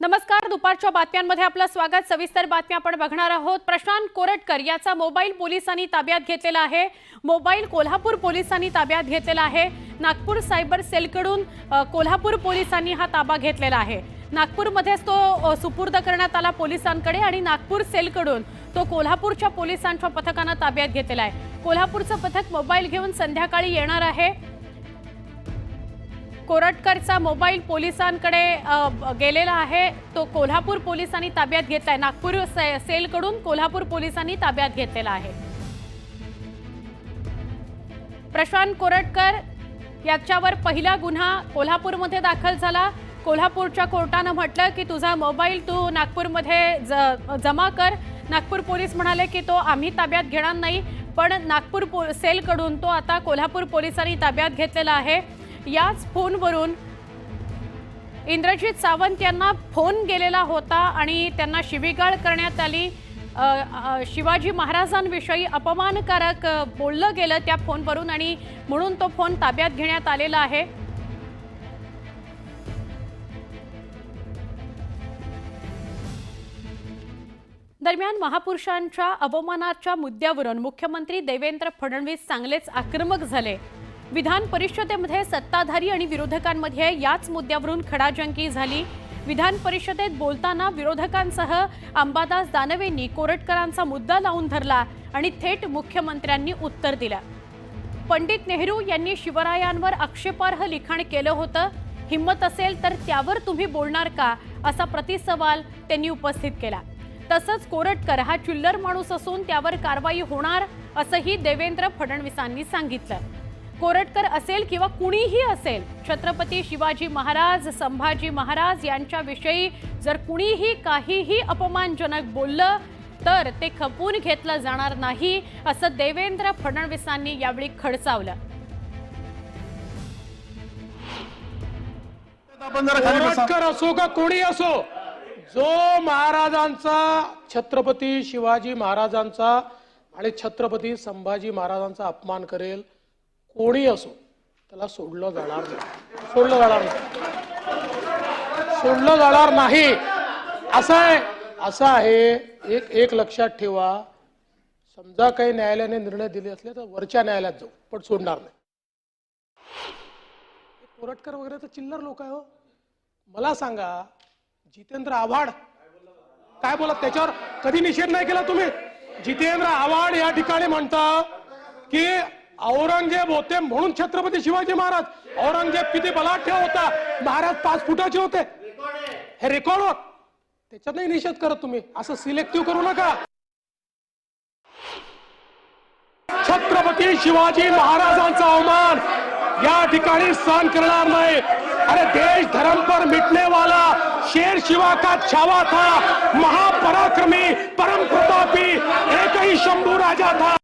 नमस्कार, दुपारच्या बातम्यांमध्ये आपलं स्वागत। सविस्तर बातम्या आपण बघणार आहोत। प्रशांत कोरटकर याचा मोबाईल पोलिसांनी ताब्यात घेतलेला आहे। मोबाईल कोल्हापूर पोलिसांनी ताब्यात घेतलेला आहे। नागपूर सायबर सेलकडून कोल्हापूर पोलिसांनी हा ताबा घेतलेला आहे। नागपूरमध्येच तो सुपूर्द करण्यात आला पोलिसांकडे आणि नागपूर सेलकडून तो कोल्हापूरच्या पोलिसांच्या पथकाने ताब्यात घेतलेला आहे। कोल्हापूरचं पथक मोबाईल घेऊन संध्याकाळी येणार आहे। कोरटकरचा मोबाईल पोलिसांकडे गेलेला आहे, तो कोल्हापूर पोलिसांनी ताब्यात घेतलाय। नागपूर सेलकडून कोल्हापूर पोलिसांनी ताब्यात घेतलेला आहे। प्रशांत कोरटकर याच्यावर पहिला गुन्हा कोल्हापूरमध्ये दाखल झाला। कोल्हापूरच्या कोर्टाने म्हटलं की तुझा मोबाईल तू नागपूरमध्ये जमा कर। नागपूर पोलीस म्हणाले की तो आम्ही ताब्यात घेणार नाही, पण नागपूर सेलकडून तो आता कोल्हापूर पोलिसांनी ताब्यात घेतलेला आहे। याच फोनवरून इंद्रजित सावंत यांना फोन गेलेला होता आणि त्यांना शिवीगाळ करण्यात आली। शिवाजी महाराजांविषयी अपमानकारक बोललं गेलं त्या फोनवरून आणि म्हणून तो फोन ताब्यात घेण्यात आलेला आहे। दरम्यान महापुरुषांच्या अवमानाच्या मुद्द्यावरून मुख्यमंत्री देवेंद्र फडणवीस चांगलेच आक्रमक झाले। विधान परिषदेमध्ये सत्ताधारी आणि विरोधकांमध्ये याच मुद्द्यावरून खडाजंगी झाली। विधान परिषदेत बोलताना विरोधकांसह अंबादास दानवेंनी कोरटकरांचा मुद्दा लावून धरला आणि थेट मुख्यमंत्र्यांनी उत्तर दिलं। पंडित नेहरू यांनी शिवरायांवर आक्षेपार्ह लिखाण केलं होतं, हिम्मत असेल तर त्यावर तुम्ही बोलणार का, असा प्रतिसवाल त्यांनी उपस्थित केला। तसंच कोरटकर हा चिल्लर माणूस असून त्यावर कारवाई होणार असंही देवेंद्र फडणवीसांनी सांगितलं। कोरटकर असेल किंवा कुणीही असेल, छत्रपती शिवाजी महाराज, संभाजी महाराज यांच्याविषयी जर कुणीही काहीही अपमानजनक बोललं तर ते खपवून घेतलं जाणार नाही, असं देवेंद्र फडणवीसांनी यावेळी खडसावलं। कोरटकर असो का कोणी असो, जो महाराजांचा, छत्रपती शिवाजी महाराजांचा आणि छत्रपती संभाजी महाराजांचा अपमान करेल, कोणी असो, त्याला सोडलं जाणार नाही, सोडलं जाणार नाही। असं आहे एक लक्षात ठेवा, समजा काही न्यायालयाने निर्णय दिले असले तर वरच्या न्यायालयात जाऊ, पण सोडणार नाही। कोरटकर वगैरे तर चिल्लर लोक आहे हो। मला सांगा, जितेंद्र आव्हाड काय बोलत, त्याच्यावर कधी निषेध नाही केला तुम्ही? जितेंद्र आव्हाड या ठिकाणी म्हणता की औरंगजेब होते म्हणून छत्रपती शिवाजी महाराज, औरंगजेब किती बलाढ्य होता, महाराज 5 फुटाचे होते, हे रेकॉर्ड होत, त्याच्यात नाही निषेध करत तुम्ही। असं सिलेक्टिव्ह करू नका। छत्रपती शिवाजी महाराजांचा अवमान या ठिकाणी सहन करणार नाही। अरे देश धर्म पर मिटने वाला शेर शिवा का छावा था, महापराक्रमी परम प्रतापी एक ही शंभू राजा था,